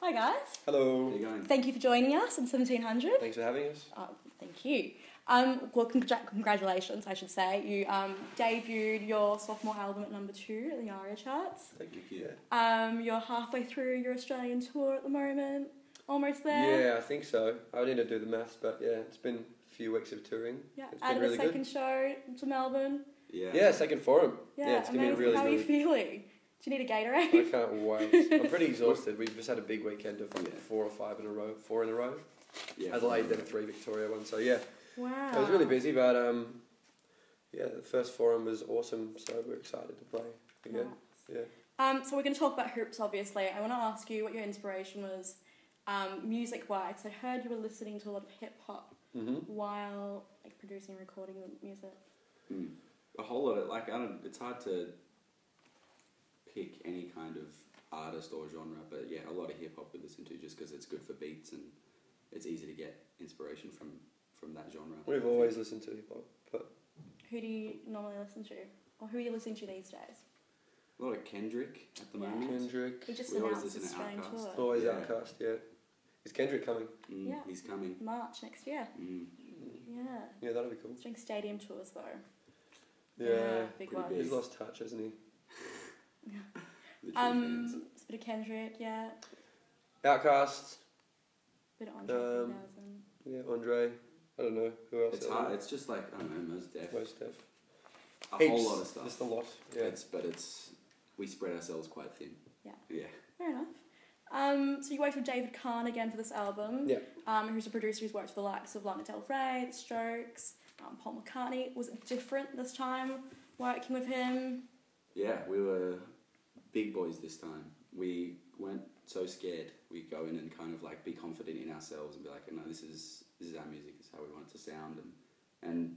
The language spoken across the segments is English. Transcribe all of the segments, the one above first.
Hi guys. Hello. How you going? Thank you for joining us in 1700. Thanks for having us. Thank you. Well, congratulations, I should say. You debuted your sophomore album at number 2 at the ARIA charts. Thank you. You're halfway through your Australian tour at the moment. Almost there. Yeah, I think so. I need to do the maths, but yeah, it's been a few weeks of touring. Yeah. It's been Added really a second good. show to Melbourne. Yeah, second forum. Yeah, it's amazing. gonna be really How are you good. feeling? Do you need a Gatorade? I can't wait. I'm pretty exhausted. We've just had a big weekend of 4 or 5 in a row. 4 in a row. Yeah. Adelaide, then 3 Victoria ones. So yeah, Wow. it was really busy, but yeah, the first forum was awesome. So we're excited to play again. Nice. Yeah. So we're going to talk about hoops, obviously. I want to ask you what your inspiration was, music-wise. I heard you were listening to a lot of hip-hop while producing and recording the music. A whole lot of, it's hard to pick any kind of artist or genre, but yeah, a lot of hip-hop we listen to just because it's good for beats and it's easy to get inspiration from that genre. We've always listened to hip hop, but Who do you normally listen to? Or who are you listening to these days? A lot of Kendrick at the moment. Kendrick. He just We always announced his listen to Australian Outkast. tour. Always Yeah. Outkast. Yeah. Is Kendrick coming? Yeah. He's coming. March next year. Yeah. Yeah, that'll be cool. He's doing stadium tours though. Yeah. Big pretty one. big. He's lost touch, hasn't he? The true fans. It's a bit of Kendrick, yeah. Outkast. Bit of Andre 3000. Yeah, Andre. I don't know who else. It's hard. It's just like, I don't know, Mos Def. Most Def. A whole lot of stuff. Just a lot. Yeah. We spread ourselves quite thin. Yeah. Fair enough. So you worked with David Kahn again for this album. Yeah. Who's a producer who's worked with the likes of Lana Del Rey, The Strokes, Paul McCartney. Was it different this time working with him? Yeah, we were big boys this time. We weren't so scared. We'd go in and kind of like be confident in ourselves and be like, no, this is our music, this is how we want it to sound, and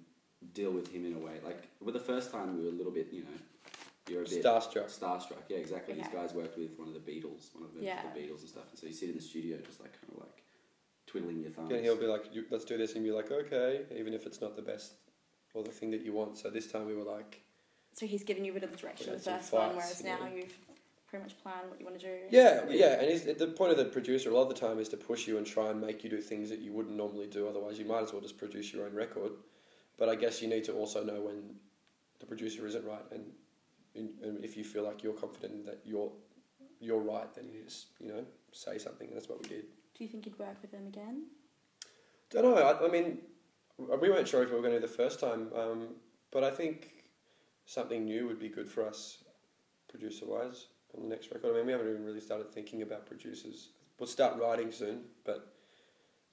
deal with him in a way. Like, with the first time we were a little bit, you're a bit starstruck. Yeah, exactly. Okay. These guys worked with one of the Beatles, one of the members of the Beatles and stuff, and so you sit in the studio just like kind of like twiddling your thumbs. And he'll be like, let's do this, and you're like, okay, even if it's not the best or the thing that you want. So this time we were like... So he's given you a bit of the direction Yeah, of the some first one, fights, whereas now you've pretty much planned what you want to do. Yeah, and the point of the producer a lot of the time is to push you and try and make you do things that you wouldn't normally do, otherwise you might as well just produce your own record. But I guess you need to also know when the producer isn't right, and if you feel like you're confident that you're right, then you just, say something, and that's what we did. Do you think you'd work with him again? Don't know, I mean, we weren't sure if we were going to do the first time, but I think something new would be good for us, producer-wise, on the next record. I mean, we haven't even really started thinking about producers. We'll start writing soon, but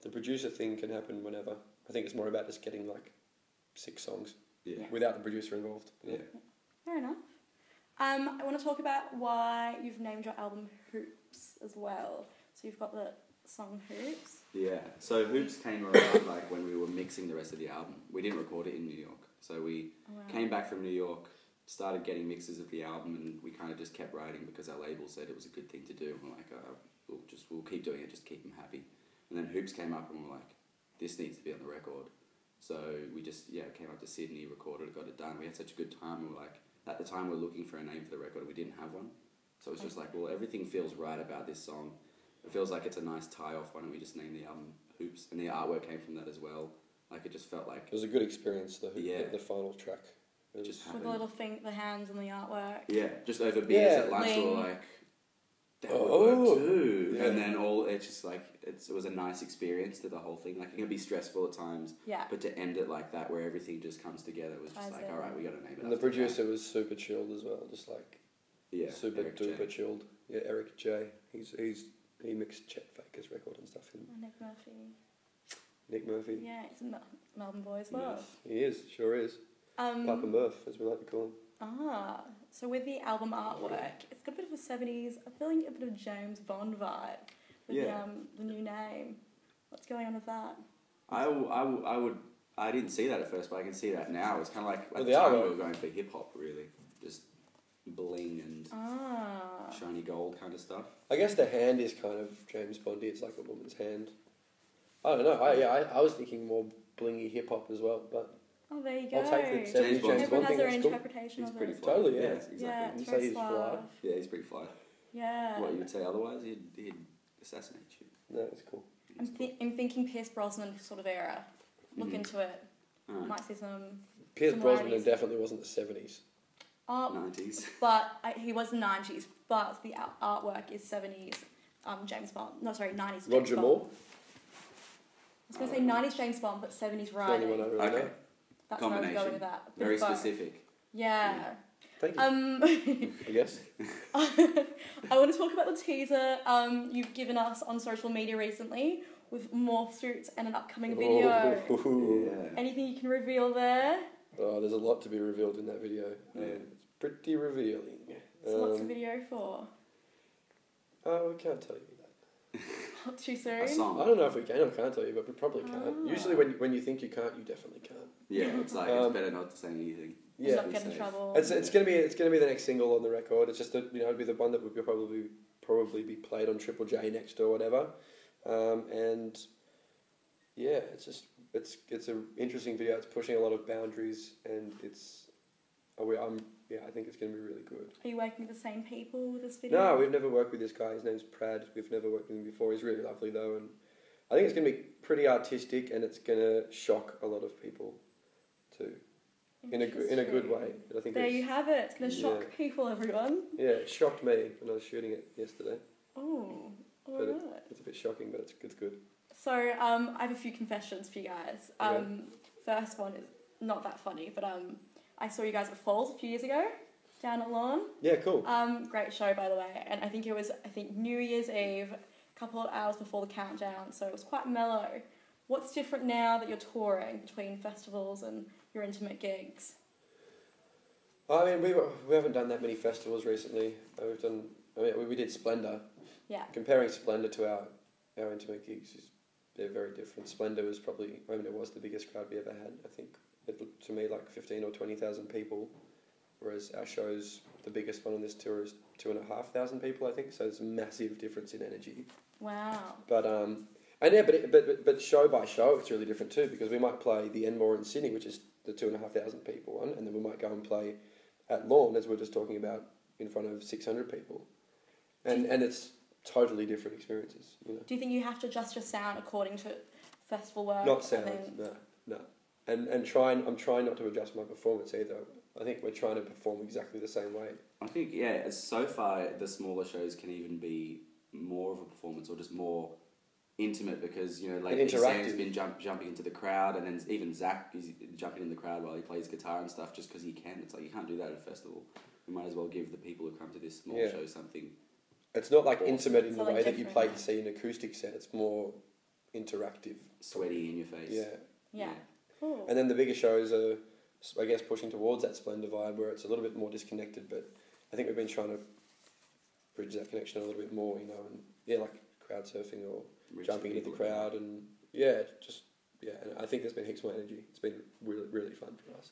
the producer thing can happen whenever. I think it's more about just getting like 6 songs without the producer involved. Yeah. Fair enough. I want to talk about why you've named your album Hoops as well. So you've got the song Hoops. Yeah, so Hoops came around like when we were mixing the rest of the album. We didn't record it in New York, so we came back from New York, started getting mixes of the album, and we kind of just kept writing because our label said it was a good thing to do. And we're like, we'll keep doing it, just keep them happy. And then Hoops came up, and we're like, this needs to be on the record. So we just came up to Sydney, recorded it, got it done. We had such a good time. We were like, at the time we were looking for a name for the record, we didn't have one. So it was just like, well, everything feels right about this song. It feels like it's a nice tie-off. Why don't we just name the album Hoops? And the artwork came from that as well. Like, it just felt like... It was a good experience, the final track. Just with the little thing, the hands and the artwork. Yeah, just over beers at lunch, we were like, that would work too. Yeah. And then it's just like, it was a nice experience to the whole thing. Like, it can be stressful at times, but to end it like that, where everything just comes together, was just like, all right, we got to name it. And the producer was super chilled as well, just like super duper chilled. Yeah, Eric J. He mixed Chet Faker's record and stuff. Nick Murphy. Yeah, he's a Melbourne boy as well. He is, sure is. Papa Murph, as we like to call him. So with the album artwork, it's got a bit of a 70s, I'm feeling a bit of a James Bond vibe with the new name. What's going on with that? I didn't see that at first, but I can see that now. It's kind of like, at the time we were going for hip-hop, really. Just bling and shiny gold kind of stuff. I guess the hand is kind of James Bondy. It's like a woman's hand. I don't know. I was thinking more blingy hip-hop as well, but... Oh, there you go. I'll take the James Bond Everyone has thing. their interpretation of it. He's pretty fly. Totally, yeah. Exactly. Yeah, it's You very say he's fly. suave. Yeah, he's pretty fly. Yeah. What, you would say otherwise? He'd assassinate you. No, it's cool. I'm thinking Pierce Brosnan sort of era. Look into it. Might see some. Pierce Brosnan similarities. definitely wasn't the 70s. 90s. But he was the 90s, but the artwork is 70s James Bond. No, sorry, 90s James Roger Bond. Moore. I was going to say 90s James Bond, but 70s It's the writing. only one I really know. That's where I was going with that. Very Both. specific. Yeah. Thank you. I guess. I want to talk about the teaser you've given us on social media recently with morph suits and an upcoming video. Yeah. Anything you can reveal there? Oh, there's a lot to be revealed in that video. It's pretty revealing. So what's the video for? Oh, we can't tell you that. Not too soon? A song. I don't know if we can or can't tell you, but we probably can't. Usually when you think you can't, you definitely can't. Yeah, it's like it's better not to say anything. Yeah. Not get in trouble. It's gonna be the next single on the record. It's just that it'd be the one that would probably be played on Triple J next or whatever, and yeah, it's an interesting video. It's pushing a lot of boundaries, and I think it's gonna be really good. Are you working with the same people with this video? No, we've never worked with this guy. His name's Prad. We've never worked with him before. He's really lovely though, and I think it's gonna be pretty artistic, and it's gonna shock a lot of people too. In a good way. I think there you have it. It's going to shock people, everyone. Yeah, it shocked me when I was shooting it yesterday. Oh, all But right. it's a bit shocking, but it's good. So I have a few confessions for you guys. First one is not that funny, but I saw you guys at Falls a few years ago down at Lawn. Yeah, cool. Great show, by the way. And I think it was New Year's Eve, a couple of hours before the countdown, so it was quite mellow. What's different now that you're touring between festivals and your intimate gigs? I mean, we haven't done that many festivals recently. We did Splendour. Yeah. Comparing Splendour to our intimate gigs, they're very different. Splendour was it was the biggest crowd we ever had. I think it looked to me like 15 or 20,000 people, whereas our show's, the biggest one on this tour is 2,500 people, I think. So there's a massive difference in energy. Wow. But but show by show, it's really different too, because we might play the Enmore in Sydney, which is the 2,500 people one, and then we might go and play at Lawn, as we're just talking about, in front of 600 people, and it's totally different experiences. You know. Do you think you have to adjust your sound according to festival work? Not sound, no. I'm trying not to adjust my performance either. I think we're trying to perform exactly the same way. I think, so far the smaller shows can even be more of a performance or just more intimate, because Sam's been jumping into the crowd, and then even Zach is jumping in the crowd while he plays guitar and stuff just because he can. It's like you can't do that at a festival. We might as well give the people who come to this small show something. It's not like intimate in the way that you different. see an acoustic set. It's more interactive, Sweaty in your face. Yeah. Cool. And then the bigger shows are, I guess, pushing towards that Splendour vibe where it's a little bit more disconnected. But I think we've been trying to bridge that connection a little bit more, and like crowd surfing or jumping into the crowd, and and I think there's been heaps more energy. It's been really, really fun for us.